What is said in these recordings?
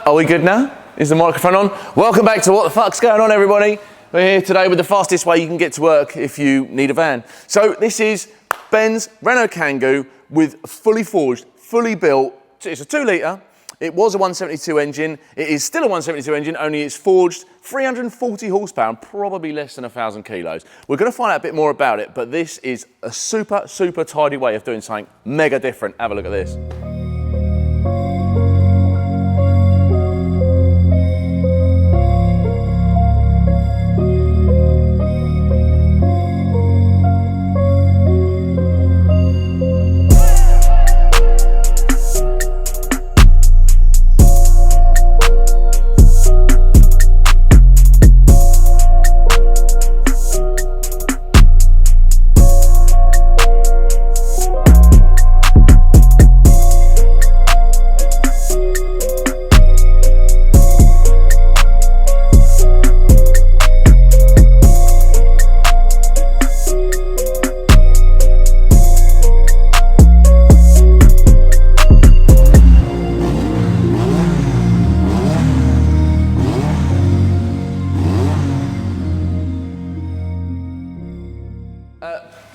Are we good now? Is the microphone on? Welcome back to What the Fuck's Going On, everybody. We're here today with the fastest way you can get to work if you need a van. So this is Ben's Renault Kangoo with fully forged, fully built. It's a 2 litre. It was a 172 engine. It is still a 172 engine, only it's forged 340 horsepower and probably less than 1,000 kilos. We're going to find out a bit more about it, but this is a super tidy way of doing something mega different. Have a look at this.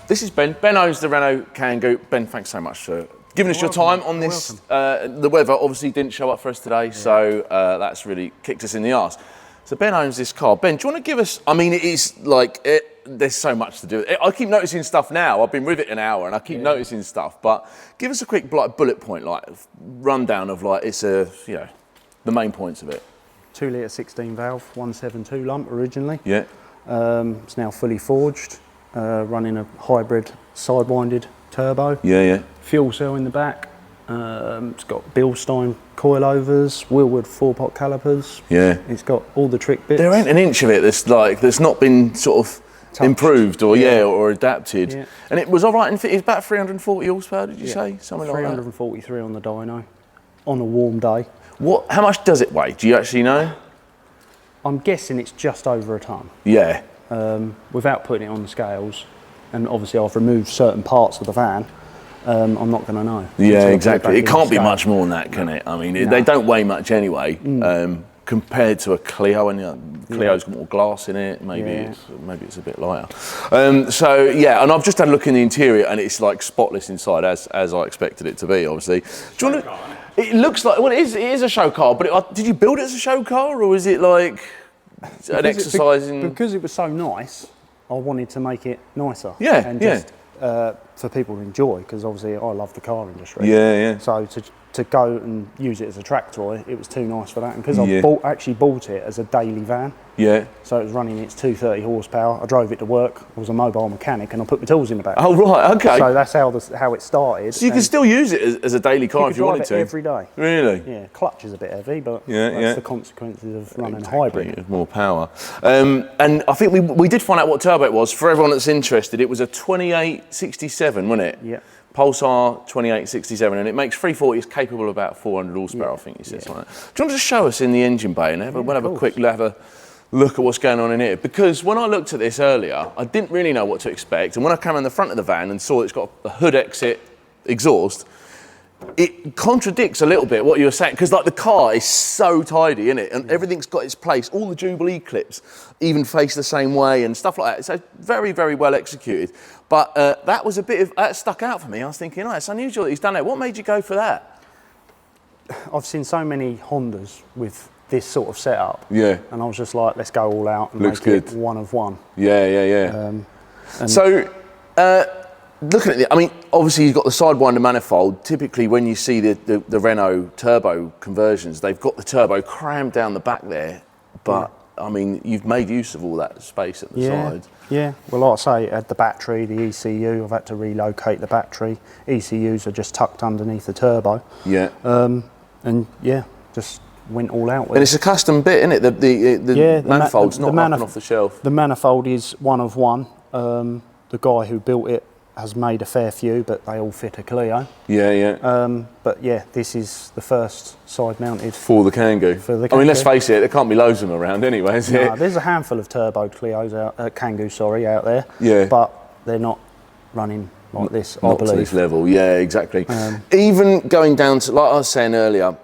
This is Ben. Ben owns the Renault Kangoo. Ben, thanks so much for giving us your time on this. The weather obviously didn't show up for us today, so that's really kicked us in the arse. So Ben owns this car. Ben, do you want to give us, I mean, it is like, there's so much to do. I keep noticing stuff now. I've been with it an hour and I keep noticing stuff, but give us a quick bullet point, like rundown of like, it's a, you know, the main points of it. 2 litre 16 valve, 172 lump originally. Yeah. It's now fully forged. Running a hybrid side-winded turbo. Yeah. Fuel cell in the back. It's got Bilstein coilovers, Wilwood 4-pot calipers. Yeah. It's got all the trick bits. There ain't an inch of it that's not been sort of improved or or adapted. Yeah. And it was all right. It's about 340 horsepower. Did you say something like that? 343 on the dyno on a warm day. What? How much does it weigh? Do you actually know? I'm guessing it's just over a tonne. Yeah. Without putting it on the scales, and obviously I've removed certain parts of the van, I'm not going to know. Yeah, exactly. It can't be much more than that, can it? I mean, they don't weigh much anyway, compared to a Clio, and Clio's got more glass in it. Maybe it's a bit lighter. So yeah, and I've just had a look in the interior, and it's like spotless inside, as I expected it to be. Obviously, do you want to? It looks like, well, it is a show car, but did you build it as a show car, or is it like an exercise in? Because it was so nice, I wanted to make it nicer. Yeah, and just for people to enjoy, because obviously I love the car industry. Yeah. So to go and use it as a track toy, it was too nice for that. And because I actually bought it as a daily van. Yeah. So it was running its 230 horsepower. I drove it to work. I was a mobile mechanic, and I put my tools in the back. Oh right, okay. So that's how it started. So you can still use it as a daily car if you wanted to. Every day. Really? Yeah. Clutch is a bit heavy, but that's the consequences of running a hybrid. More power. And I think we did find out what turbo it was. For everyone that's interested, it was a 2867, wasn't it? Yeah. Pulsar 2867, and it makes 340. It's capable of about 400 horsepower, I think you said. Something like that. Do you want to just show us in the engine bay, and we'll have a quick look at what's going on in here? Because when I looked at this earlier, I didn't really know what to expect, and when I came around the front of the van and saw it's got a hood exit exhaust, it contradicts a little bit what you were saying, because like the car is so tidy, isn't it? And everything's got its place. All the Jubilee clips even face the same way and stuff like that. So very well executed. But that was that stuck out for me. I was thinking, it's unusual that he's done that. What made you go for that? I've seen so many Hondas with this sort of setup. Yeah. And I was just like, let's go all out and make it one of one. Yeah. So, looking at it, I mean, obviously you've got the sidewinder manifold. Typically when you see the Renault turbo conversions, they've got the turbo crammed down the back there, but I mean, you've made use of all that space at the side. Yeah, well, like I say, the battery, the ECU, I've had to relocate the battery. ECUs are just tucked underneath the turbo. Yeah. And just went all out with it. And it's a custom bit, isn't it? The manifold's not like off the shelf. The manifold is one of one. The guy who built it has made a fair few, but they all fit a Clio. But yeah, this is the first side-mounted for the Kangoo. I mean, let's face it, there can't be loads of them around anyway, is it? There's a handful of turbo Clios Kangoo, out there. Yeah. But they're not running like this, I believe. Not to this level, yeah, exactly. Even going down to, like I was saying earlier,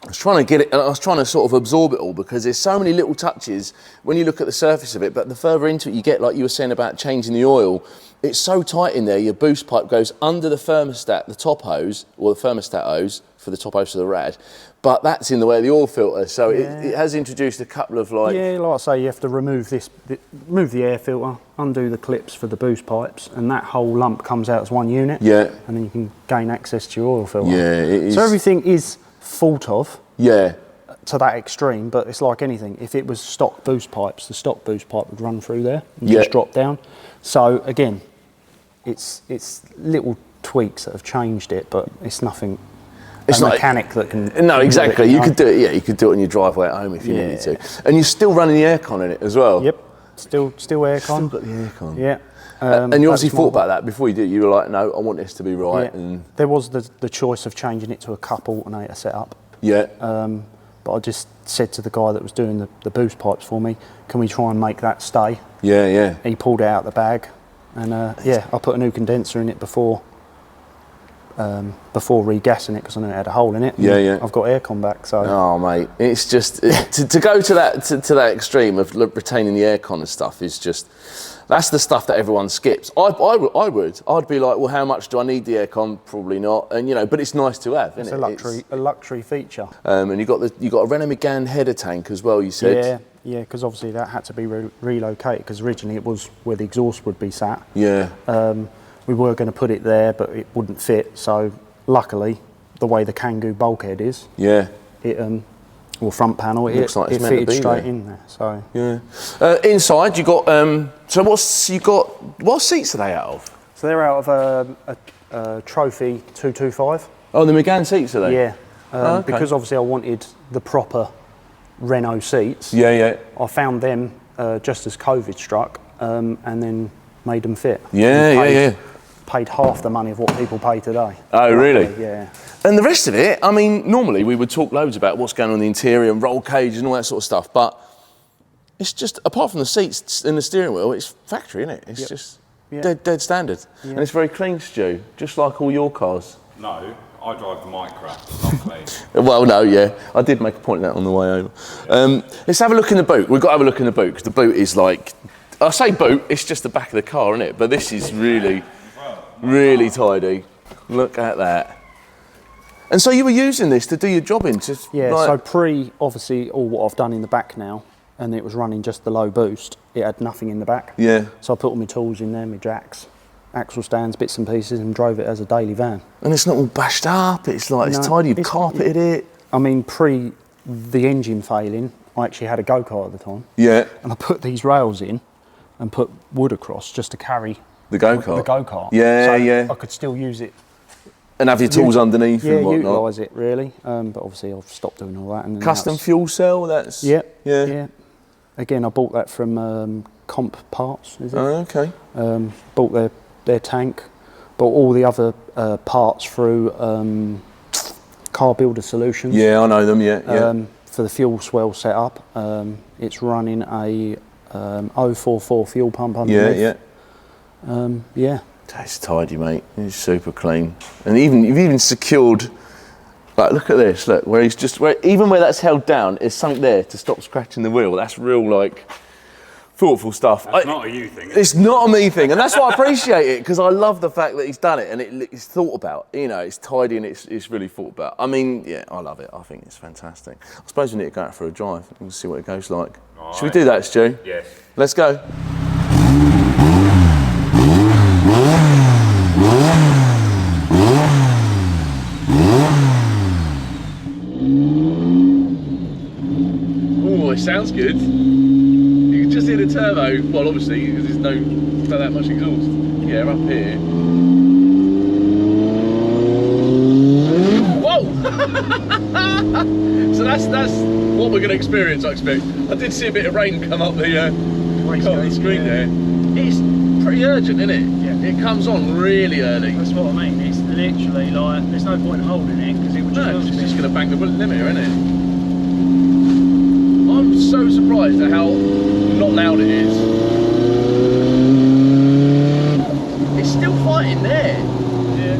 I was trying to get it, I was trying to sort of absorb it all because there's so many little touches when you look at the surface of it, but the further into it you get, like you were saying about changing the oil, it's so tight in there, your boost pipe goes under the thermostat, the top hose, or the thermostat hose for the top hose of the rad, but that's in the way of the oil filter, so it has introduced a couple of like... Yeah, like I say, you have to remove the air filter, undo the clips for the boost pipes, and that whole lump comes out as one unit. Yeah. And then you can gain access to your oil filter. Yeah, it is. So everything is thought of. Yeah. To that extreme, but it's like anything. If it was stock boost pipes, the stock boost pipe would run through there and just drop down. So again, it's little tweaks that have changed it, but it's nothing. It's a mechanic that can. No, exactly. You could do it. Yeah, you could do it on your driveway at home if you needed to. And you're still running the aircon in it as well. Yep. Still aircon. Still got the aircon. Yeah. And you obviously thought about that before you did. You were like, no, I want this to be right. Yeah. And there was the choice of changing it to a cup alternator setup. Yeah. But I just said to the guy that was doing the boost pipes for me, can we try and make that stay? Yeah, yeah. He pulled it out of the bag, and I put a new condenser in it before regassing it because I knew it had a hole in it. Yeah, yeah. I've got aircon back, so. Oh, mate, it's just to go to that extreme of retaining the aircon and stuff is just. That's the stuff that everyone skips. I would. I'd be like, well, how much do I need the aircon? Probably not. And but it's nice to have, isn't it? It's a luxury feature. And you got a Renault Megane header tank as well. You said. Yeah, because obviously that had to be relocated because originally it was where the exhaust would be sat. Yeah. We were going to put it there, but it wouldn't fit. So luckily, the way the Kangoo bulkhead is. Yeah. Or front panel, it fitted straight in there. So yeah. Inside you got what seats are they out of? So they're out of a Trophy 225. Oh, the Megane seats are they? Yeah. Okay. Because obviously I wanted the proper Renault seats. Yeah, yeah. I found them just as COVID struck, and then made them fit. Yeah. Paid half the money of what people pay today. Oh, really? Yeah. And the rest of it, I mean, normally we would talk loads about what's going on in the interior and roll cages and all that sort of stuff, but it's just, apart from the seats and the steering wheel, it's factory, isn't it? It's just dead standard. Yeah. And it's very clean, Stu, just like all your cars. No, I drive the Micra, not clean. Well, no, yeah. I did make a point of that on the way over. Let's have a look in the boot. We've got to have a look in the boot, because the boot is like, I say boot, it's just the back of the car, isn't it? But this is really tidy. Look at that. And so you were using this to do your jobbing? So obviously all what I've done in the back now, and it was running just the low boost, it had nothing in the back. Yeah. So I put all my tools in there, my jacks, axle stands, bits and pieces, and drove it as a daily van. And it's not all bashed up, it's like, it's tidy, you've carpeted it. I mean, the engine failing, I actually had a go-kart at the time. Yeah. And I put these rails in and put wood across just to carry the go-kart. The go-kart. Yeah, so yeah. I could still use it. And have your tools underneath and whatnot. Yeah, utilise it really. But obviously I've stopped doing all that. And custom fuel cell, that's... Yeah. Again, I bought that from Comp Parts, is it? Oh, okay. Bought their tank. Bought all the other parts through Car Builder Solutions. Yeah, I know them, yeah. For the fuel swell setup, it's running a 044 fuel pump underneath. Yeah. That's tidy, mate. It's super clean. And you've even secured, like, look at this, look, even where that's held down, there's something there to stop scratching the wheel. That's real, like, thoughtful stuff. That's not a you thing. It's not a me thing, and that's why I appreciate it, because I love the fact that he's done it and it's thought about. It's tidy and it's really thought about. I mean, yeah, I love it. I think it's fantastic. I suppose we need to go out for a drive and see what it goes like. All Should we do that, Stu? Yes. Let's go. Oh, it sounds good. You can just hear the turbo. Well, obviously, because there's not that much exhaust. Yeah, up here. Whoa! So that's what we're going to experience, I expect. I did see a bit of rain come up the screen there. It's pretty urgent, isn't it? Yeah. It comes on really early. That's what I mean. It's literally like, there's no point in holding it because it would just... it's just going to bang the limiter, isn't it? I'm so surprised at how not loud it is. It's still fighting there. Yeah.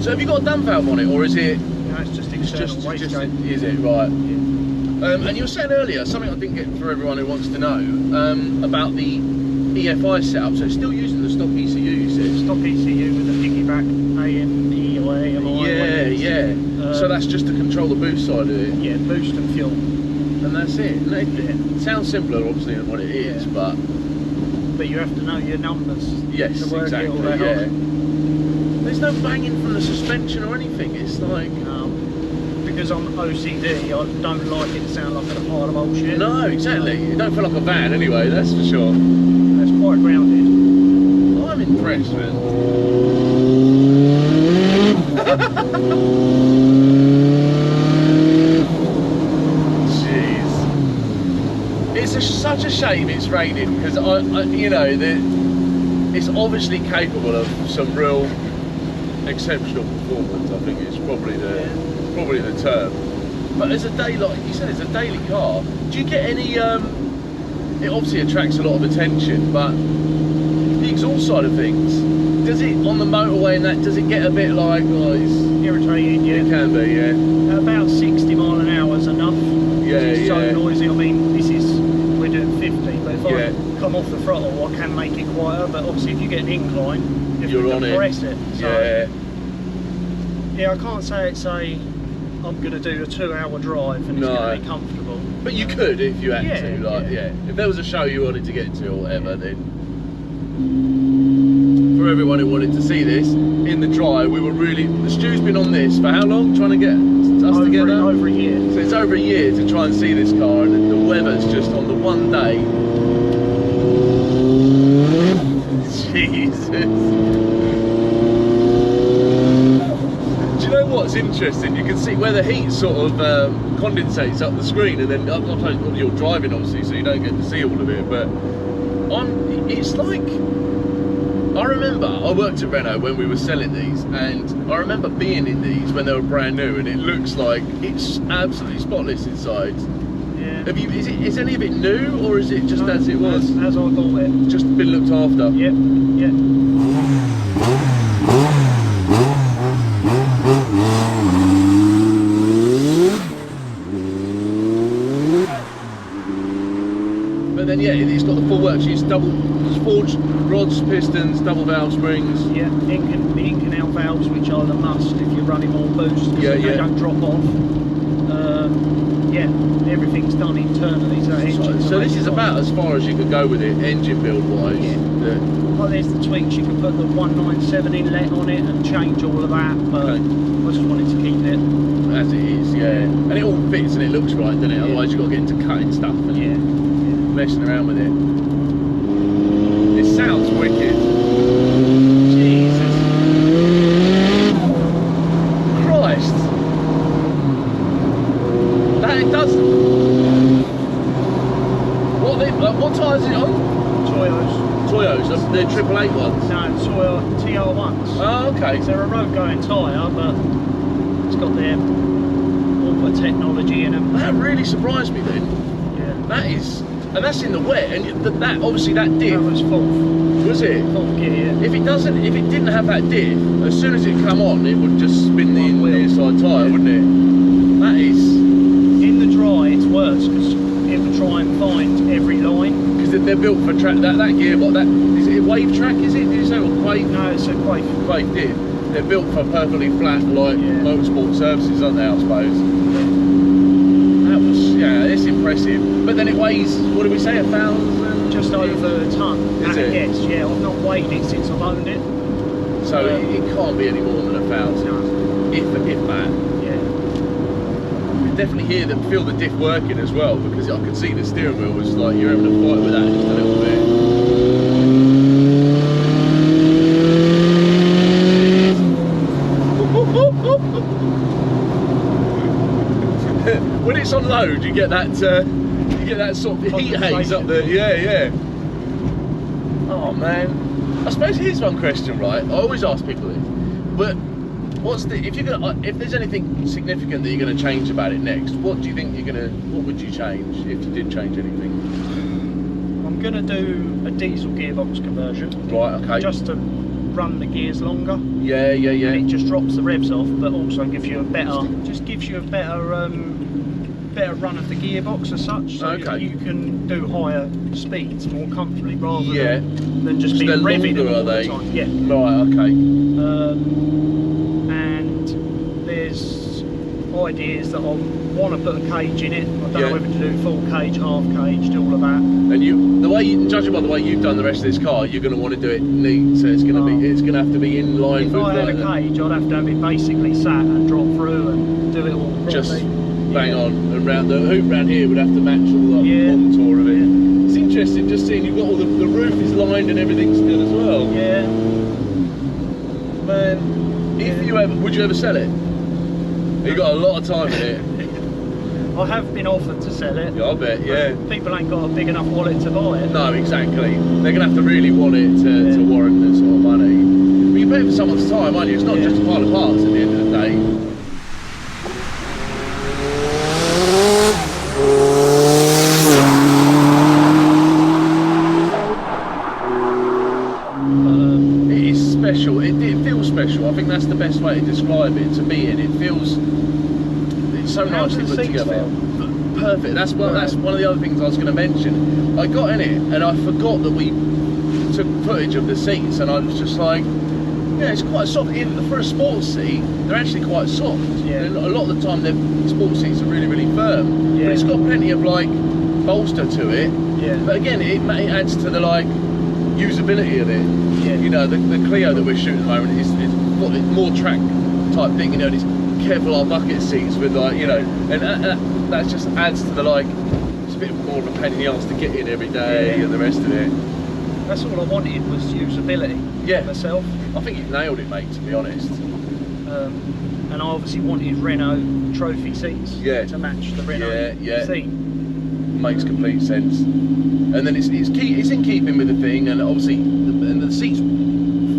So have you got a dump valve on it, or is it... No, it's just external wastegate. Is it right? Yeah. And you were saying earlier something I didn't get for everyone who wants to know about the EFI setup. So it's still using the stock ECU, you said? Stock ECU with the piggyback AME or AMI. Yeah, yeah. So that's just to control the boost side of it? Yeah, boost and fuel. And that's it. It sounds simpler, obviously, than what it is, but you have to know your numbers. Yes, to work exactly. It all Yeah. There's no banging from the suspension or anything. It's like because I'm OCD, I don't like it to sound like a pile of bullshit. No, exactly. It don't feel like a van anyway. That's for sure. It's quite grounded. I'm impressed, man. It's such a shame it's raining because you know, it's obviously capable of some real exceptional performance. I think it's probably the term. But as a day, like you said, it's a daily car. Do you get any? It obviously attracts a lot of attention, but the exhaust side of things, does it on the motorway and that? Does it get a bit like it's irritating? Yeah, it can be. Yeah. About 60 mile an hour is enough. Yeah, it's yeah. so noisy. I mean, we're doing 50, but if I come off the throttle, I can make it quieter. But obviously, if you get an incline, you're on it. Press it. So, yeah. I can't say it's I'm going to do a 2-hour drive and it's going to be comfortable. But you could if you had to, like, If there was a show you wanted to get to or whatever, then for everyone who wanted to see this in the drive, the Stu's been on this for how long? Trying to get us together? Over a year. So it's over a year to try and see this car, and the weather's just on the one day. Jesus. What's interesting, you can see where the heat sort of condensates up the screen, and then you're driving obviously, so you don't get to see all of it. But it's like, I remember I worked at Renault when we were selling these, and I remember being in these when they were brand new, and it looks like it's absolutely spotless inside. Yeah. Is any of it new, or is it just as it was? As I bought it. Just been looked after. Yep. Yeah. But then it's got the full works. It's forged rods, pistons, double valve springs. Yeah, the in and out valves, which are the must if you're running more boost, because they don't drop off. Everything's done internally. So this is about as far as you could go with it, engine build wise. Yeah. Well, there's the tweaks. You can put the 197 inlet on it and change all of that, but I just wanted to keep it as it is. Yeah, and it all fits and it looks right, doesn't it? Otherwise you've got to get into cutting stuff and messing around with it. It sounds wicked. Jesus Christ. That it does. What tyres is it on? Toyos, they're 888 ones? No, Toyo TR1s. Oh, okay. So they're a road going tyre, but it's got their all the technology in them. That really surprised me then. Yeah. That is, and that's in the wet, and that obviously that diff. That was fourth. Was it? Fourth gear, yeah. If it didn't have that diff, as soon as it come on, it would just spin the near side tyre, wouldn't it? That is. In the dry, it's worse, because it would try and find every line. They're built for track. That gearbox. That is it. A wave track? Is it? Did you say wave? No, it's a quake. Quake diff. They're built for perfectly flat, like motorsport surfaces, aren't they? I suppose. That was it's impressive. But then it weighs. What did we say? 1,000? Just over a ton. Is it? Yes. Yeah. I've not weighed it since I've owned it. So it can't be any more than 1,000. No. If that. Definitely feel the diff working as well, because I could see the steering wheel was like you're having a fight with that just a little bit. When it's on load, you get that sort of heat haze up there. Yeah. Oh man, I suppose here's one question, right? I always ask people this, but. If there's anything significant that you're going to change about it next, what do you think what would you change if you did change anything? I'm going to do a diesel gearbox conversion. Right, okay. Just to run the gears longer. Yeah. And it just drops the revs off, but also gives you a better, better run of the gearbox as such. So you can do higher speeds more comfortably rather than just being revving them all the time. Yeah. Right. Okay. And there's ideas that I want to put a cage in it. I don't know whether to do full cage, half cage, do all of that. And judging by the way you've done the rest of this car, you're going to want to do it neat. So it's going to have to be in line with. If I had a cage, I'd have to have it basically sat and drop through and do it all properly. Just bang on, and round the hoop round here would have to match all the contour of it. Yeah. It's interesting just seeing you've got all the roof is lined and everything's good as well. Yeah. Man, would you ever sell it? You got a lot of time in it. I have been offered to sell it. Yeah, I bet, yeah. People ain't got a big enough wallet to buy it. No, exactly. They're going to have to really want it to warrant that sort of money. But you're paying for someone's time, aren't you? It's not just a pile of parts at the end of the day. It is special. It feels special. I think that's the best way to describe it. To me, it feels... so nicely put together. Perfect. That's one of the other things I was going to mention. I got in it and I forgot that we took footage of the seats, and I was just like, yeah, it's quite soft. For a sports seat, they're actually quite soft. Yeah. A lot of the time, the sports seats are really, really firm. Yeah. But it's got plenty of like bolster to it. Yeah. But again, it adds to the like usability of it. Yeah. You know, the Clio that we're shooting at the moment is got more track type thing. You know, it's Kevlar bucket seats with like, you know, and that just adds to the like, it's a bit more of a pain in the arse to get in every day and the rest of it. That's all I wanted was usability myself. I think you've nailed it, mate, to be honest. And I obviously wanted Renault trophy seats to match the Renault seat. Makes complete sense. And then it's in keeping with the thing, and obviously the seats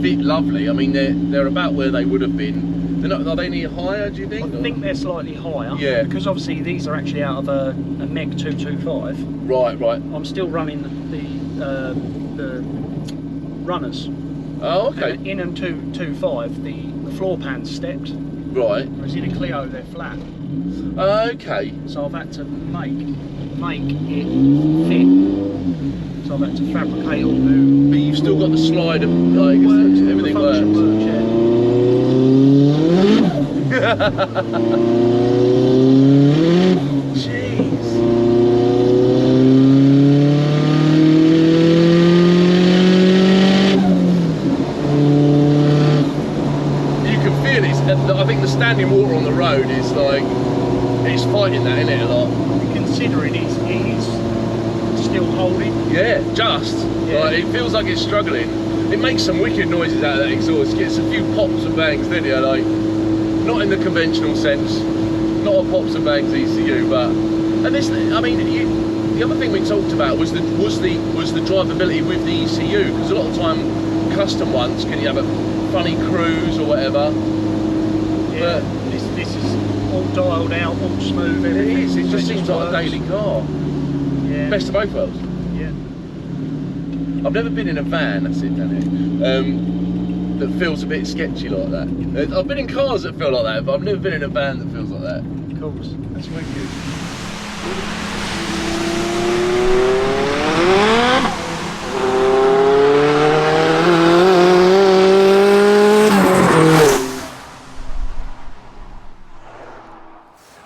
fit lovely. I mean, they're about where they would have been. Are they any higher, do you think? I think they're slightly higher. Yeah. Because obviously these are actually out of a Meg 225. Right. I'm still running the runners. Oh, okay. And in them 225, the floor pan's stepped. Right. Whereas in a Clio, they're flat. Okay. So I've had to make it fit. So I've had to fabricate all new. But you've still got the slide of like everything works. Jeez. You can feel it. I think the standing water on the road is like, it's fighting that, isn't it, a lot? Considering he's still holding. Yeah, just. Yeah. Like, it feels like it's struggling. It makes some wicked noises out of that exhaust. It gets a few pops and bangs, doesn't it? Like, not in the conventional sense, not a pops and bangs ECU, but and this, I mean, the other thing we talked about was the drivability with the ECU, because a lot of time custom ones can you have a funny cruise or whatever. Yeah, but this is all dialed out, all smooth. Everything. It is. It just seems like a daily car. Yeah. Best of both worlds. Yeah. I've never been in a van. That's it, down here. That feels a bit sketchy like that. I've been in cars that feel like that, but I've never been in a van that feels like that. Of course, that's wicked.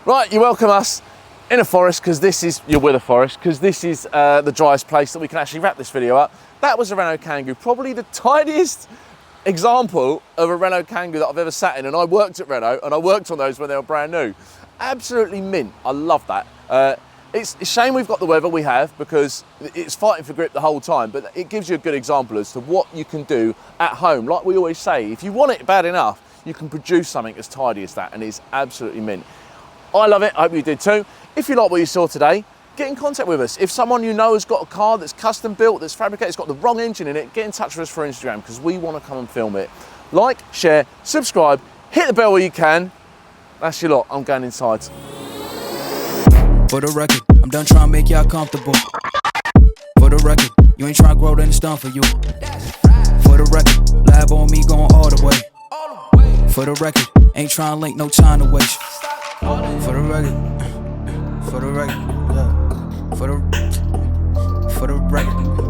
Right, you welcome us in a forest, because this is, you're with a forest, because this is the driest place that we can actually wrap this video up. That was a Renault Kangoo, probably the tiniest example of a Renault Kangoo that I've ever sat in, and I worked at Renault and I worked on those when they were brand new. Absolutely mint. I love that. It's a shame we've got the weather we have, because it's fighting for grip the whole time, but it gives you a good example as to what you can do at home. Like we always say, if you want it bad enough, you can produce something as tidy as that, and it's absolutely mint. I love it. I hope you did too. If you like what you saw today, get in contact with us. If someone you know has got a car that's custom built, that's fabricated, it's got the wrong engine in it, get in touch with us for Instagram, because we want to come and film it. Like, share, subscribe, hit the bell where you can. That's your lot. I'm going inside. For the record, I'm done trying to make y'all comfortable. For the record, you ain't trying to grow, then it's done for you. For the record, lab on me going all the way. For the record, ain't trying to link, no time to waste. For the record, yeah. For the record.